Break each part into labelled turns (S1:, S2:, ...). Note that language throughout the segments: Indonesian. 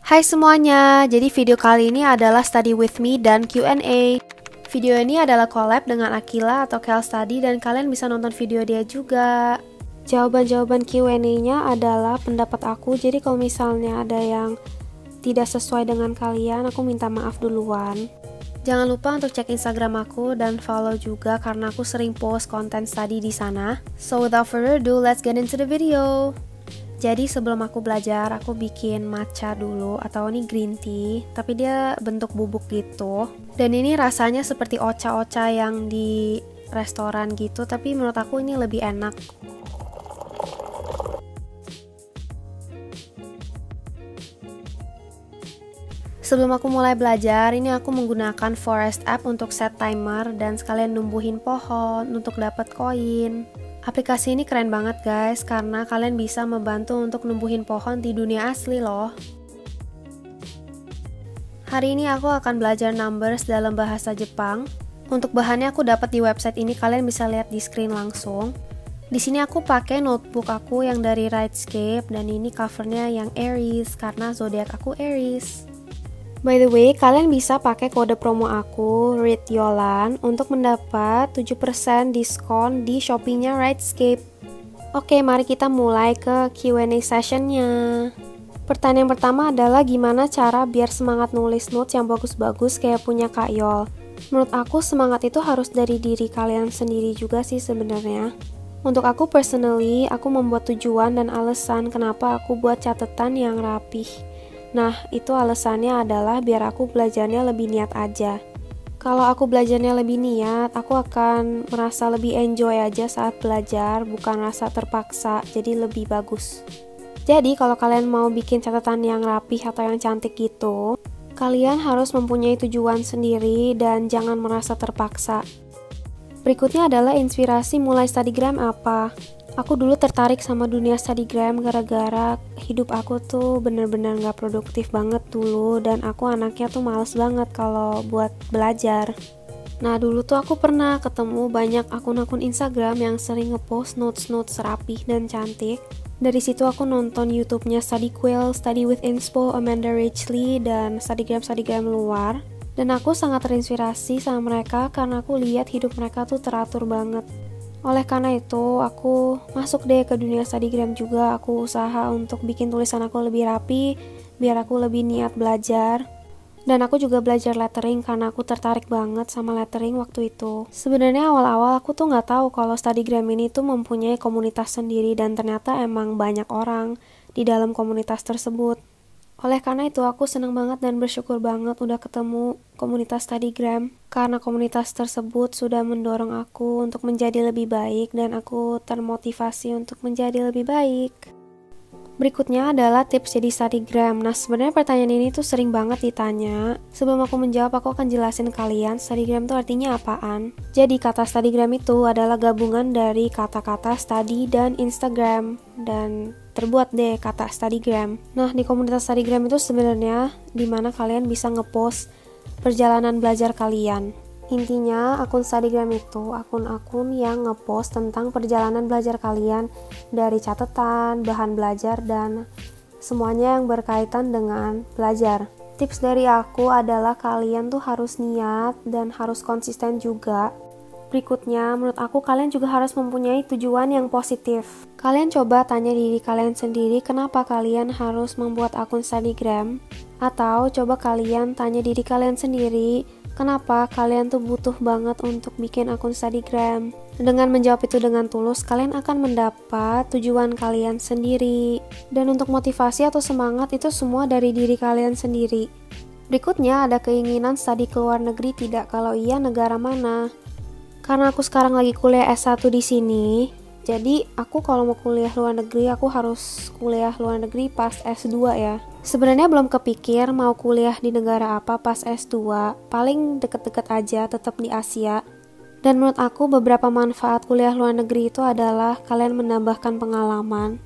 S1: Hai semuanya, jadi video kali ini adalah Study With Me dan Q&A. Video ini adalah collab dengan Akila atau Kel Study dan kalian bisa nonton video dia juga. Jawaban-jawaban Q&A-nya adalah pendapat aku, jadi kalau misalnya ada yang tidak sesuai dengan kalian, aku minta maaf duluan. Jangan lupa untuk cek Instagram aku dan follow juga karena aku sering post konten study di sana. So without further ado, let's get into the video. Jadi sebelum aku belajar, aku bikin matcha dulu, atau ini green tea, tapi dia bentuk bubuk gitu. Dan ini rasanya seperti ocha-ocha yang di restoran gitu, tapi menurut aku ini lebih enak. Sebelum aku mulai belajar, ini aku menggunakan Forest app untuk set timer dan sekalian numbuhin pohon untuk dapat koin. Aplikasi ini keren banget guys, karena kalian bisa membantu untuk numbuhin pohon di dunia asli loh. Hari ini aku akan belajar numbers dalam bahasa Jepang. Untuk bahannya aku dapat di website ini, kalian bisa lihat di screen langsung. Di sini aku pakai notebook aku yang dari Writescape dan ini covernya yang Aries karena zodiak aku Aries. By the way, kalian bisa pakai kode promo aku, ReadYolan, untuk mendapat 7% diskon di Shopee-nya Writescape. Oke, mari kita mulai ke Q&A session-nya. Pertanyaan pertama adalah gimana cara biar semangat nulis notes yang bagus-bagus kayak punya Kak Yol? Menurut aku semangat itu harus dari diri kalian sendiri juga sih sebenarnya. Untuk aku personally, aku membuat tujuan dan alasan kenapa aku buat catatan yang rapih. Nah, itu alasannya adalah biar aku belajarnya lebih niat aja. Kalau aku belajarnya lebih niat, aku akan merasa lebih enjoy aja saat belajar, bukan rasa terpaksa, jadi lebih bagus. Jadi, kalau kalian mau bikin catatan yang rapih atau yang cantik gitu, kalian harus mempunyai tujuan sendiri dan jangan merasa terpaksa. Berikutnya adalah inspirasi mulai studygram apa? Aku dulu tertarik sama dunia studygram gara-gara hidup aku tuh bener-bener gak produktif banget dulu dan aku anaknya tuh males banget kalau buat belajar. Nah dulu tuh aku pernah ketemu banyak akun-akun Instagram yang sering ngepost notes-notes rapih dan cantik. Dari situ aku nonton YouTube-nya Study Quill, Study with Inspo, Amanda Richley, dan studygram-studygram luar. Dan aku sangat terinspirasi sama mereka karena aku lihat hidup mereka tuh teratur banget. Oleh karena itu, aku masuk deh ke dunia studygram juga. Aku usaha untuk bikin tulisan aku lebih rapi, biar aku lebih niat belajar. Dan aku juga belajar lettering karena aku tertarik banget sama lettering waktu itu. Sebenarnya awal-awal aku tuh nggak tahu kalau studygram ini tuh mempunyai komunitas sendiri dan ternyata emang banyak orang di dalam komunitas tersebut. Oleh karena itu aku senang banget dan bersyukur banget udah ketemu komunitas studygram karena komunitas tersebut sudah mendorong aku untuk menjadi lebih baik dan aku termotivasi untuk menjadi lebih baik. Berikutnya adalah tips jadi studygram. Nah sebenarnya pertanyaan ini tuh sering banget ditanya. Sebelum aku menjawab aku akan jelasin kalian studygram tuh artinya apaan. Jadi kata studygram itu adalah gabungan dari kata-kata study dan Instagram dan terbuat deh kata studygram. Nah di komunitas studygram itu sebenarnya dimana kalian bisa ngepost perjalanan belajar kalian. Intinya akun studygram itu akun-akun yang ngepost tentang perjalanan belajar kalian dari catatan, bahan belajar, dan semuanya yang berkaitan dengan belajar. Tips dari aku adalah kalian tuh harus niat dan harus konsisten juga. Berikutnya, menurut aku kalian juga harus mempunyai tujuan yang positif. Kalian coba tanya diri kalian sendiri kenapa kalian harus membuat akun studygram. Atau coba kalian tanya diri kalian sendiri kenapa kalian tuh butuh banget untuk bikin akun studygram. Dengan menjawab itu dengan tulus, kalian akan mendapat tujuan kalian sendiri. Dan untuk motivasi atau semangat itu semua dari diri kalian sendiri. Berikutnya ada keinginan study ke luar negeri tidak? Kalau iya, negara mana? Karena aku sekarang lagi kuliah S1 di sini, jadi aku kalau mau kuliah luar negeri, aku harus kuliah luar negeri pas S2 ya. Sebenarnya belum kepikir mau kuliah di negara apa pas S2, paling deket-deket aja, tetap di Asia. Dan menurut aku beberapa manfaat kuliah luar negeri itu adalah kalian menambahkan pengalaman.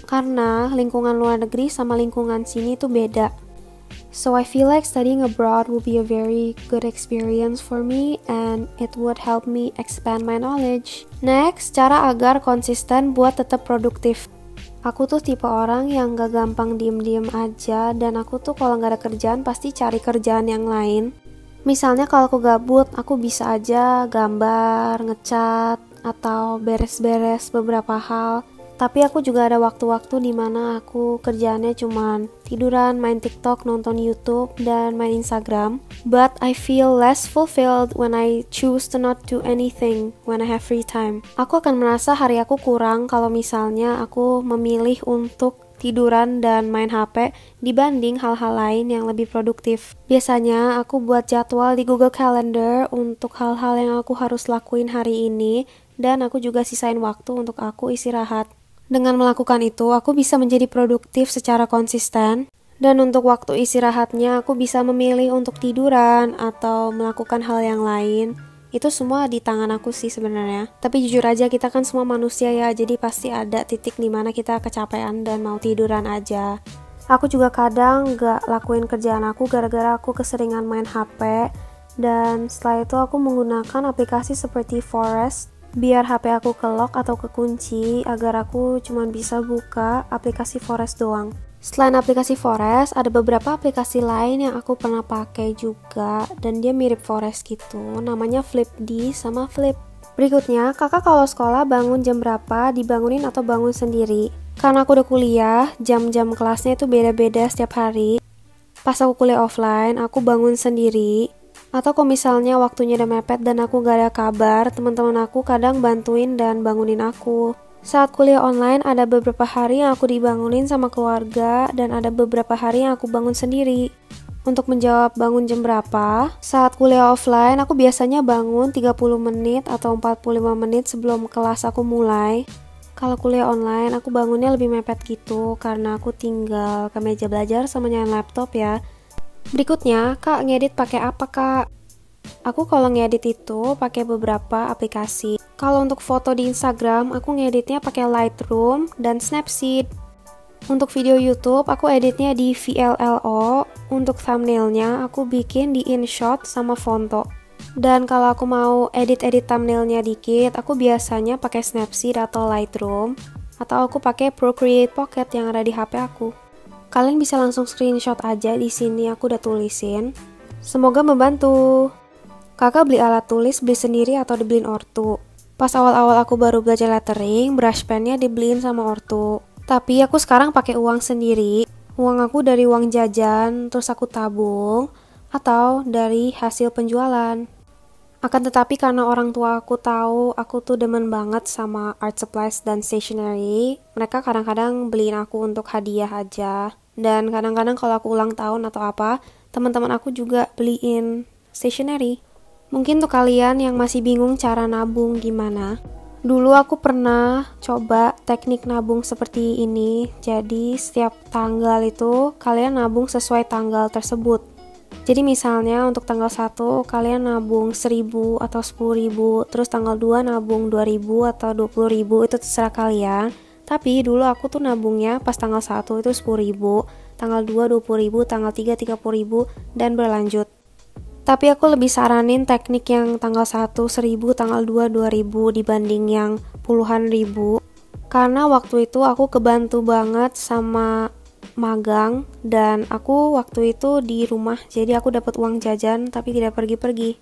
S1: Karena lingkungan luar negeri sama lingkungan sini itu beda. So I feel like studying abroad would be a very good experience for me and it would help me expand my knowledge. Next, cara agar konsisten buat tetap produktif. Aku tuh tipe orang yang gak gampang diem-diem aja, dan aku tuh kalau gak ada kerjaan pasti cari kerjaan yang lain. Misalnya kalau aku gabut, aku bisa aja gambar, ngecat, atau beres-beres beberapa hal. Tapi aku juga ada waktu-waktu dimana aku kerjaannya cuman tiduran, main TikTok, nonton YouTube, dan main Instagram. But I feel less fulfilled when I choose to not do anything when I have free time. Aku akan merasa hari aku kurang kalau misalnya aku memilih untuk tiduran dan main HP dibanding hal-hal lain yang lebih produktif. Biasanya aku buat jadwal di Google Calendar untuk hal-hal yang aku harus lakuin hari ini, dan aku juga sisain waktu untuk aku istirahat. Dengan melakukan itu, aku bisa menjadi produktif secara konsisten, dan untuk waktu istirahatnya aku bisa memilih untuk tiduran atau melakukan hal yang lain. Itu semua di tangan aku sih sebenarnya. Tapi jujur aja, kita kan semua manusia ya, jadi pasti ada titik dimana kita kecapean dan mau tiduran aja. Aku juga kadang gak lakuin kerjaan aku gara-gara aku keseringan main HP, dan setelah itu aku menggunakan aplikasi seperti Forest biar HP aku ke-lock atau kekunci agar aku cuma bisa buka aplikasi Forest doang. Selain aplikasi Forest, ada beberapa aplikasi lain yang aku pernah pakai juga dan dia mirip Forest gitu, namanya Flipd sama Flip. Berikutnya, kakak kalau sekolah bangun jam berapa, dibangunin atau bangun sendiri? Karena aku udah kuliah, jam-jam kelasnya itu beda-beda setiap hari. Pas aku kuliah offline, aku bangun sendiri. Atau kalau misalnya waktunya udah mepet dan aku gak ada kabar, teman-teman aku kadang bantuin dan bangunin aku. Saat kuliah online ada beberapa hari yang aku dibangunin sama keluarga dan ada beberapa hari yang aku bangun sendiri. Untuk menjawab bangun jam berapa, saat kuliah offline aku biasanya bangun 30 menit atau 45 menit sebelum kelas aku mulai. Kalau kuliah online aku bangunnya lebih mepet gitu karena aku tinggal ke meja belajar sama nyalain laptop ya. Berikutnya, kak ngedit pakai apa kak? Aku kalau ngedit itu pakai beberapa aplikasi. Kalau untuk foto di Instagram, aku ngeditnya pakai Lightroom dan Snapseed. Untuk video YouTube, aku editnya di VLLO. Untuk thumbnailnya, aku bikin di InShot sama Fonto. Dan kalau aku mau edit-edit thumbnailnya dikit, aku biasanya pakai Snapseed atau Lightroom, atau aku pakai Procreate Pocket yang ada di HP aku. Kalian bisa langsung screenshot aja, di sini aku udah tulisin. Semoga membantu. Kakak beli alat tulis, beli sendiri atau dibeliin ortu? Pas awal-awal aku baru belajar lettering, brush pennya dibeliin sama ortu. Tapi aku sekarang pakai uang sendiri. Uang aku dari uang jajan, terus aku tabung, atau dari hasil penjualan. Akan tetapi karena orang tua aku tahu aku tuh demen banget sama art supplies dan stationery, mereka kadang-kadang beliin aku untuk hadiah aja. Dan kadang-kadang kalau aku ulang tahun atau apa, teman-teman aku juga beliin stationery. Mungkin tuh kalian yang masih bingung cara nabung gimana. Dulu aku pernah coba teknik nabung seperti ini. Jadi setiap tanggal itu kalian nabung sesuai tanggal tersebut. Jadi misalnya untuk tanggal 1 kalian nabung 1.000 atau 10.000, terus tanggal 2 nabung 2.000 atau 20.000, itu terserah kalian. Tapi dulu aku tuh nabungnya pas tanggal 1 itu 10.000, tanggal 2 20.000, tanggal 3 30.000, dan berlanjut. Tapi aku lebih saranin teknik yang tanggal 1 1.000, tanggal 2 2.000 dibanding yang puluhan ribu. Karena waktu itu aku kebantu banget sama magang dan aku waktu itu di rumah, jadi aku dapat uang jajan tapi tidak pergi-pergi.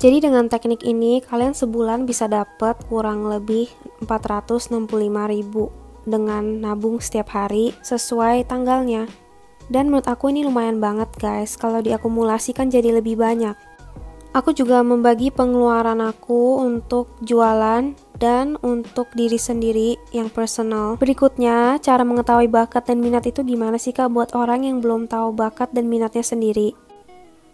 S1: Jadi dengan teknik ini kalian sebulan bisa dapat kurang lebih 465.000 dengan nabung setiap hari sesuai tanggalnya. Dan menurut aku ini lumayan banget guys, kalau diakumulasikan jadi lebih banyak. Aku juga membagi pengeluaran aku untuk jualan dan untuk diri sendiri yang personal. Berikutnya, cara mengetahui bakat dan minat itu gimana sih kak buat orang yang belum tahu bakat dan minatnya sendiri?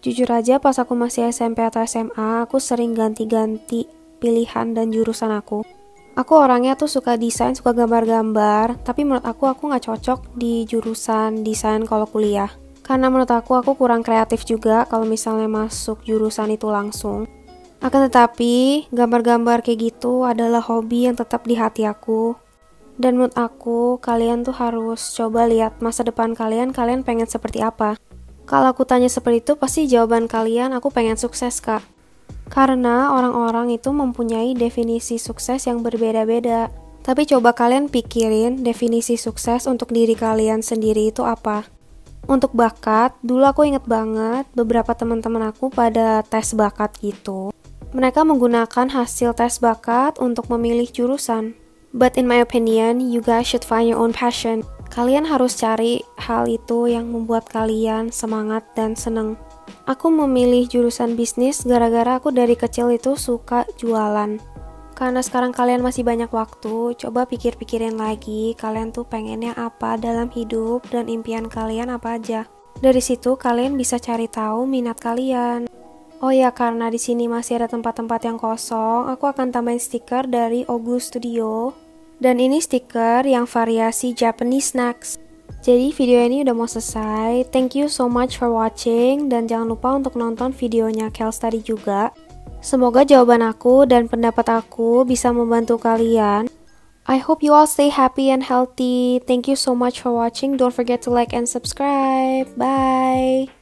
S1: Jujur aja pas aku masih SMP atau SMA, aku sering ganti-ganti pilihan dan jurusan aku. Aku orangnya tuh suka desain, suka gambar-gambar, tapi menurut aku gak cocok di jurusan desain kalau kuliah. Karena menurut aku kurang kreatif juga kalau misalnya masuk jurusan itu langsung. Akan tetapi, gambar-gambar kayak gitu adalah hobi yang tetap di hati aku. Dan menurut aku, kalian tuh harus coba lihat masa depan kalian pengen seperti apa. Kalau aku tanya seperti itu, pasti jawaban kalian aku pengen sukses, Kak. Karena orang-orang itu mempunyai definisi sukses yang berbeda-beda. Tapi coba kalian pikirin definisi sukses untuk diri kalian sendiri itu apa. Untuk bakat, dulu aku inget banget beberapa teman-teman aku pada tes bakat gitu. Mereka menggunakan hasil tes bakat untuk memilih jurusan. But in my opinion, you guys should find your own passion. Kalian harus cari hal itu yang membuat kalian semangat dan seneng. Aku memilih jurusan bisnis gara-gara aku dari kecil itu suka jualan. Karena sekarang kalian masih banyak waktu, coba pikir-pikirin lagi kalian tuh pengennya apa dalam hidup dan impian kalian apa aja. Dari situ kalian bisa cari tahu minat kalian. Oh ya, karena di sini masih ada tempat-tempat yang kosong, aku akan tambahin stiker dari Ogu Studio. Dan ini stiker yang variasi Japanese snacks. Jadi video ini udah mau selesai. Thank you so much for watching. Dan jangan lupa untuk nonton videonya Kels tadi juga. Semoga jawaban aku dan pendapat aku bisa membantu kalian. I hope you all stay happy and healthy. Thank you so much for watching. Don't forget to like and subscribe. Bye.